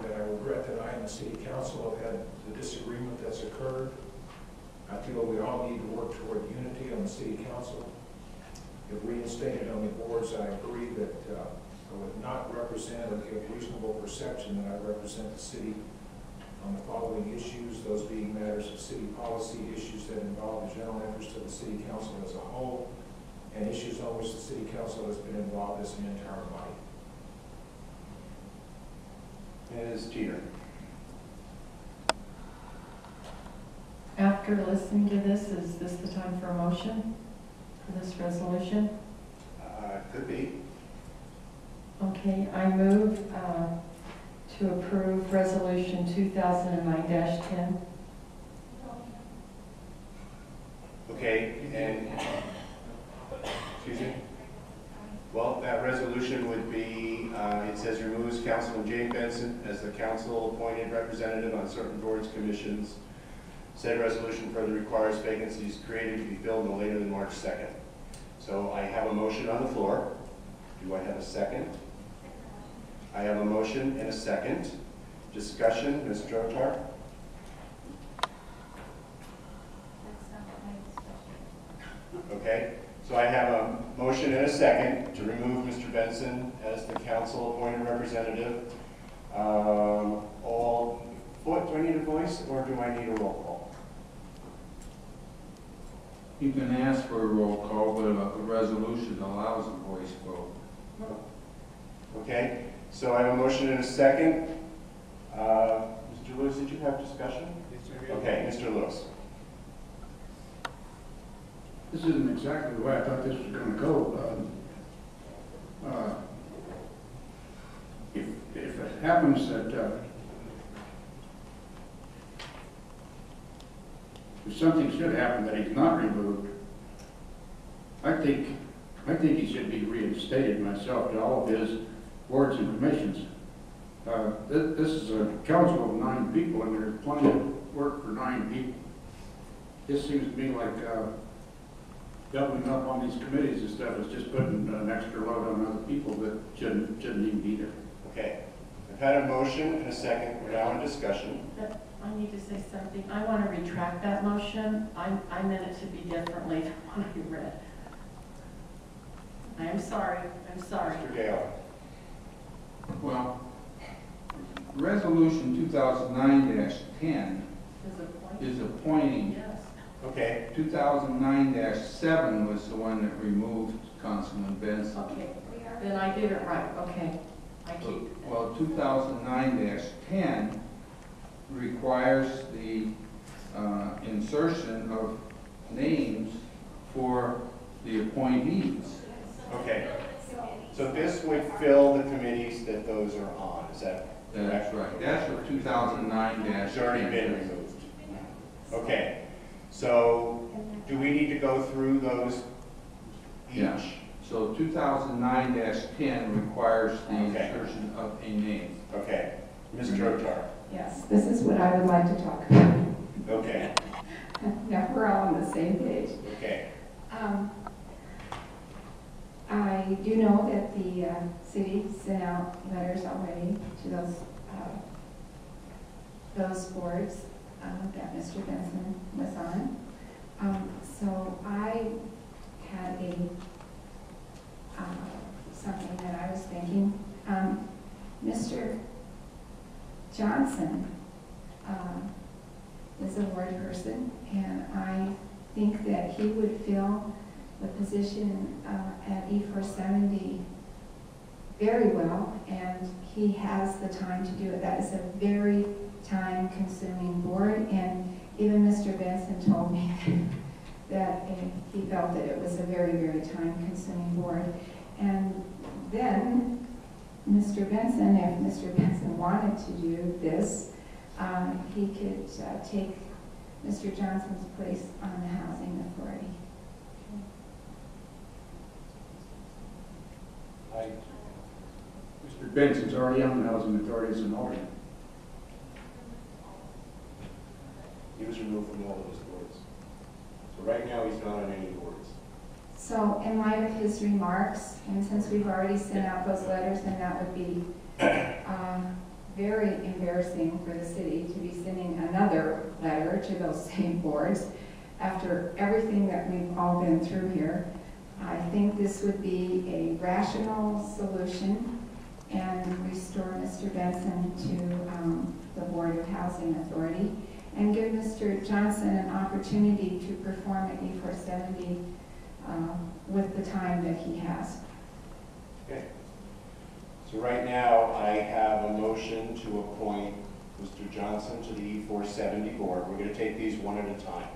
that I regret that I and the City Council have had the disagreement that's occurred. I feel we all need to work toward unity on the City Council. If reinstated on the boards, I agree that I would not represent or give reasonable perception that I represent the city on the following issues, those being matters of city policy, issues that involve the general interest of the City Council as a whole, and issues on which the City Council has been involved as an entire body. Ms. Jeter. After listening to this, is this the time for a motion for this resolution? Could be. Okay, I move to approve resolution 2009-10. Okay, and, excuse me? Well, that resolution would be, it says removes Councilman Jane Benson as the council-appointed representative on certain boards, commissions. Said resolution further requires vacancies created to be filled no later than March 2nd. So I have a motion on the floor. Do I have a second? I have a motion and a second. Discussion, Ms. Drotar? Okay, so I have a motion and a second to remove Mr. Benson as the council-appointed representative. Do I need a voice or do I need a roll call? You can ask for a roll call, but a resolution allows a voice vote. Okay, so I have a motion and a second. Mr. Lewis, did you have discussion? Okay, Mr. Lewis. This isn't exactly the way I thought this was going to go. If it happens that if something should happen that he's not removed, I think he should be reinstated myself to all of his boards and commissions. This is a council of 9 people, and there's plenty of work for 9 people. This seems to me like doubling up on these committees and stuff is just putting an extra load on other people that shouldn't even be there. Okay, I've had a motion and a second. We're now in discussion. I need to say something. I want to retract that motion. I meant it to be differently than what I read. I am sorry. I'm sorry. Mr. Gale. Well, resolution 2009-10 is appointing. Yes. Okay. 2009-7 was the one that removed Councilman Benson. Okay. Then I did it right. Okay. I keep. Well, 2009-10 requires the insertion of names for the appointees. Okay. So this would fill the committees that those are on. Is that correct? That's right. That's what 2009-10. It's already been removed. Okay. So do we need to go through those each? Yeah. So 2009-10 requires the insertion of a name. Okay. Ms. Drotar. Yes, this is what I would like to talk about. Okay. Now we're all on the same page. Okay. I do know that the city sent out letters already to those boards that Mr. Benson was on. So I had something that I was thinking. Mr. Johnson is a ward person, and I think that he would fill the position at E470 very well, and he has the time to do it. That is a very time-consuming board, and even Mr. Benson told me that he felt that it was a very, very time-consuming board. And then Mr. Benson, if Mr. Benson wanted to do this, he could take Mr. Johnson's place on the Housing Authority. Mr. Benson's already on the Housing Authority as an alternate. He was removed from all those boards. So right now he's not on any boards. So in light of his remarks, and since we've already sent out those letters, then that would be very embarrassing for the city to be sending another letter to those same boards after everything that we've all been through here. I think this would be a rational solution and restore Mr. Benson to the Board of Housing Authority and give Mr. Johnson an opportunity to perform at E470 with the time that he has. Okay. So right now, I have a motion to appoint Mr. Johnson to the E470 board. We're going to take these one at a time.